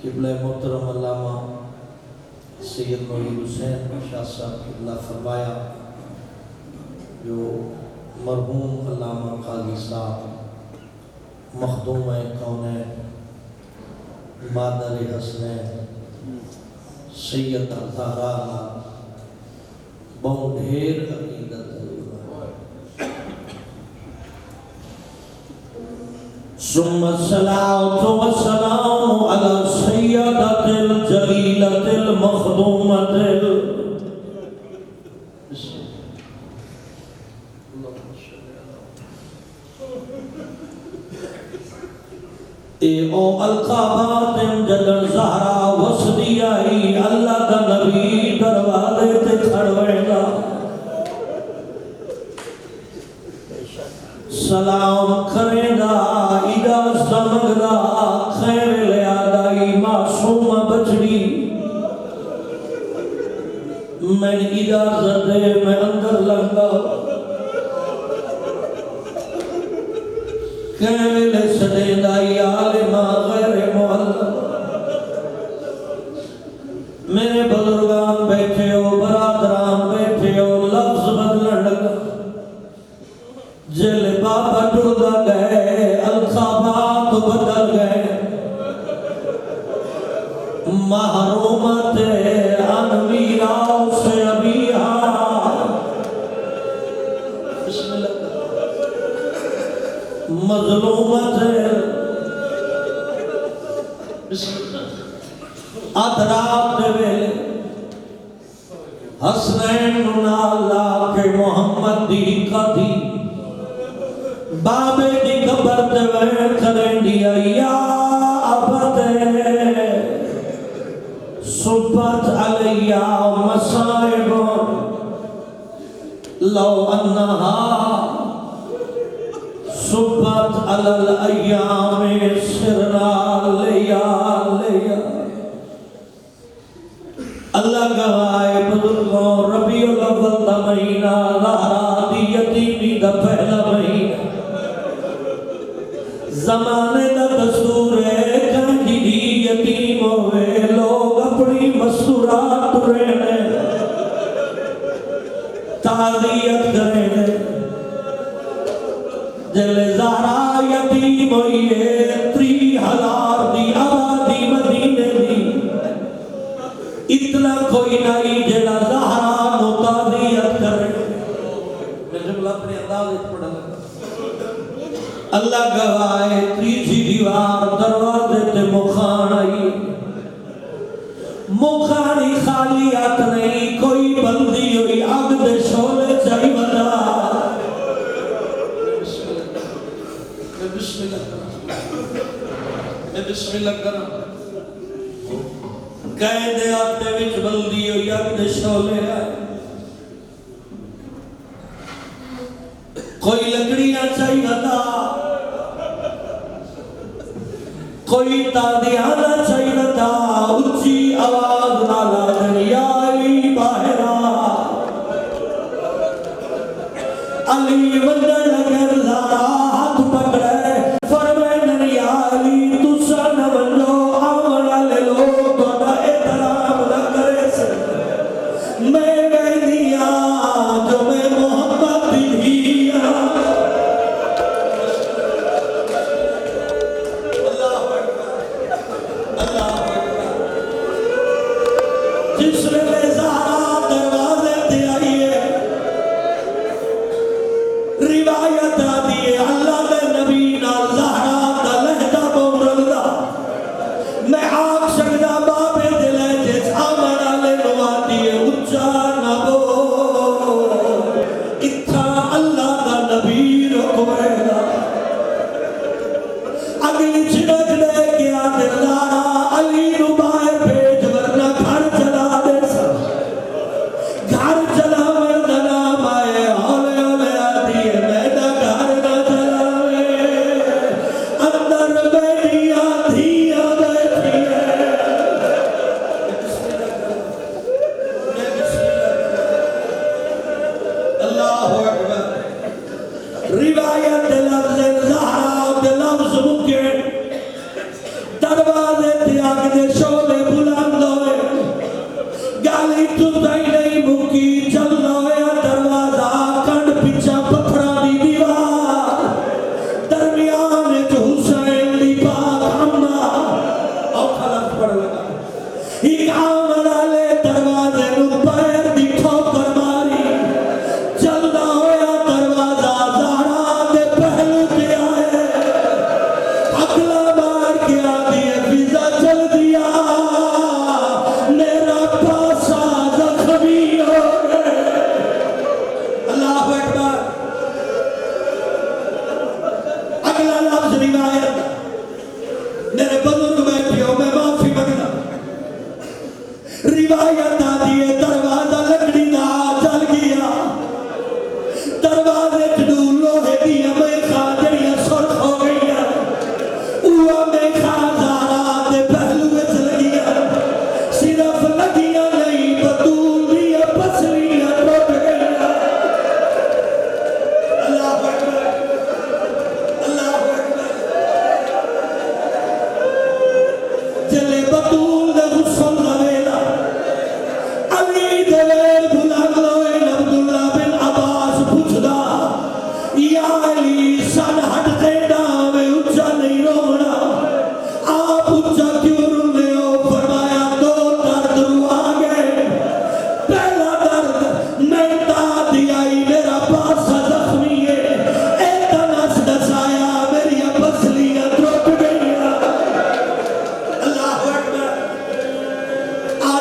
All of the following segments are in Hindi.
किबला मोहतरम अल्लामा सैयद मोईनुद्दीन हुसैन शाह साहब किबला फरमाया जो मरहूम अल्लामा काजी साहब मखदूम कौनैन मादर हसनैन सैयद अज़हरा बहुत ढेर अकीदत सुम्मा सलातो व सलाम अला सय्यदतिल जलीलतिल मखदूमतिल ए ओ अलकाबात जदन ज़हरा वसदी आई अल्लाह दा नबी दरवाजे ते खड़वेगा सलाम करेगा इदा समगदा खैर ले आदाई मासूम बचड़ी मैं इजाजत दे मैं अंदर लंगा कहले सदेदा आलिमा गैर मुअल्लम मेरे बुजुर्गान बैठे हो बरादरान बैठे हो लफ्ज बदलन लगा जिल बाबा टुरदा गए अलखाबात बदल गए महरूमत अनवीरा से अबिया मजलूमत अदरात वेले हसनैन नाला के मोहम्मद दी कदी बाबे दी कबर ते वे करेंदी या अबते सुबत अलैया मसाइब लो अन्नहा सुबत अलल अय्याम सिरना लिया लिया अल्लाह गवाए बुजुर्गों रबीउल अव्वल दा महीना ज़हरा दी यतीमी दा पहला महीना ज़माने दा दस्तूर है कंदी दी यतीम होवे लोग अपनी मसूरात रहने ताज़ियत करें जले ज़हरा यतीम हुई है 30,000 दी आबादी मदीने दी इतना कोई नहीं जला ज़हरा नो ताज़ियत करे मैं जुमला अपने अंदाज़ में पढ़ लगा अल्लाह गवाए तीसरी दीवार दरवाजे ते मुखान आई मुखानी खाली हाथ नहीं कोई बंदी हुई आग दे शोले चाहिए बता बिस्मिल्लाह करा कहदे आते विच बल्दी हो यक दे शोले कोई लकड़ियां चाहिए बता कोई तादियाना चाहिए बता ऊंची आवाज नाला दरियाई बाहरा अली वंदन लगे ज़हरा हाथ पकड़े अली नु बाहर भेज वरना घर चला दे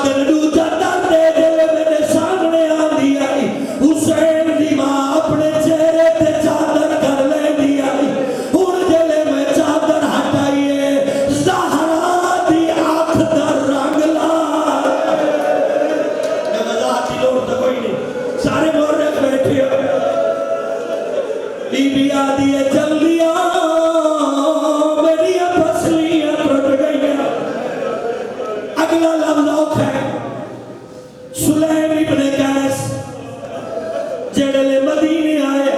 दिन दूजा दर्द दिल मेरे सामने आंदी आई हुसैन दी मां अपने चेहरे ते चादर कर लेंदी आई हुण जेले मैं चादर हटाईए ज़हरा दी आंख दा रंग लाल वजाहत की लोड़ तो कोई नहीं सारे मोहर्रिस बैठे हो बीबी आदि है जल्दियां मेरी फसलियां टूट गईयां अगला लफ्ज औखा है सुलैम इब्ने कैस जेड़े मदीने आए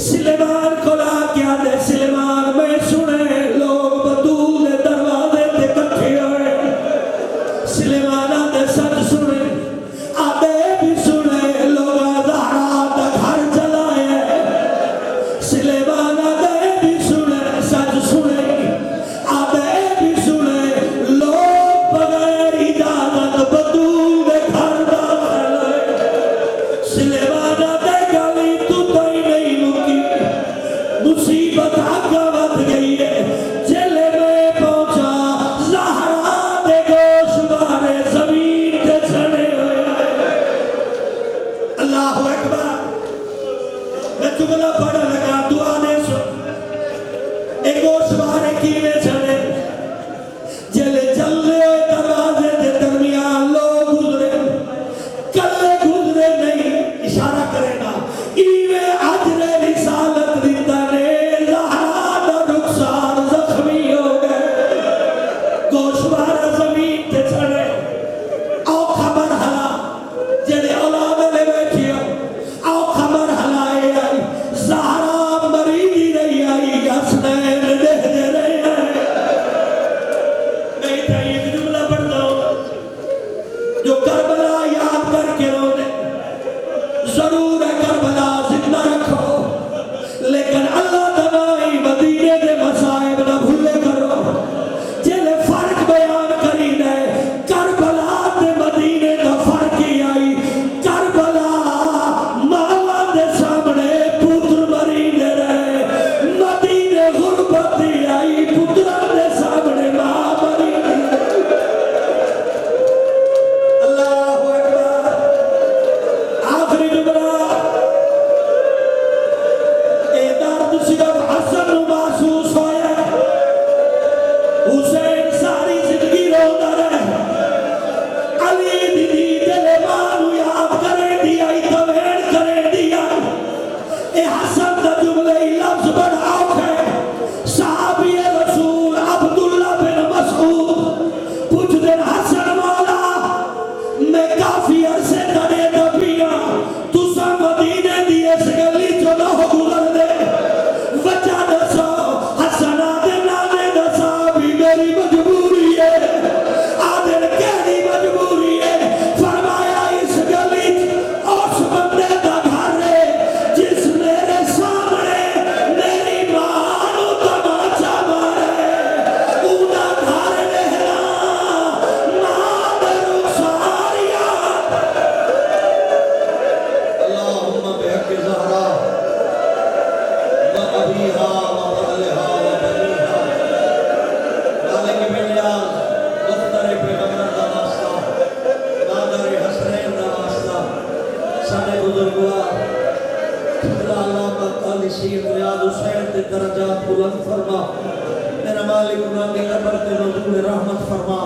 सुलेमान को आके आदे सुलेमान मैं सुने लोग बतूल दे दरवाजे ते इकट्ठे होए सुलेमान आदे सच सुने आदे भी सुने लोग ज़हरा दा घर चलाए सुलेमान आदे भी सुने सच सुने आदे भी सुने लोग बगैर इजाजत बतूल दे घर दाखिल होए सुलेमान आदे गली तू तई नहीं मुकी मुसीबत आगे बढ़ गई है जेले में पहुंचा ज़हरा दे गोशवारे जमीन पे चढ़े हुए अल्लाह अकबर मैं जुमला पढ़ लगा दुआ ने सुन एक गोशवारे कीवे चढ़े जेले चलने हुए दरवाजे के दरमियान लोग गुजरे कल्ले गुजरे नहीं इशारा करेगा इवे अजरे रिसालत दिता ने ज़हरा दा रुखसार जख्मी हो गए गोशवारा जमीन पे चढ़े आओ खबर हला जेड़े औलाद में बैठी हो आओ खबर हलाए आई ज़हरा मरी रही आई हसनैन देख रहे हैं नहीं तो एक जुमला पढ़ता हूं जो करबला याद करके रोने जरूर है करबला जिंदा रखो लेकिन अल्लाह तबाई मदीने के मसाइब ना भूले करो जेले फर्क बयान करी दे करबला ते मदीने का फर्क ही आई करबला माला दे सामने पुत्र मरी दे रहे मदीने गुरबत ही आई पुत्रा दे सामने मां मरी दे अल्लाह अकबर आखिरी जुमला ए दर्द सिर्फ हसन नूं महसूस होया हुसैन सारी जिंदगी रोंदा रहा अली दी दिल मां नूं याद करे दी आई तवेड़ करे दी आई ए हसन दा जुमले लफ्ज बड़ा औखा है साहबी रसूल अब्दुल्ला बिन मसऊद पूछदे हसन मौला मैं काफी अरसे तड़े दबिया तुसा मदीने दी इस गली चो ना हो गुजर दे वजह दसो हसना दे नाले दसा भी मेरी मजबूरी है आदिल केड़ी मजबूरी है फरमाया इस गली उस बंदे दा घर है जिस मेरे सामने मेरी मां नू तमाचा मारे उदा घर रहना मां दे रुखसारिया अल्लाहुम्मा बिहक ज़हरा व अबीहा व बदलहा व बनीहा मालिक बिनियाज मुख्तर पैगंबर दा वास्ता नादर हसनैन दा वास्ता साडे बुजुर्गवा अल्लाह ताला सीर रियाद हुसैन दे दरजात बुलंद फरमा मेरा मालिक उन्हां दी कब्र ते नज़ूल रहमत फरमा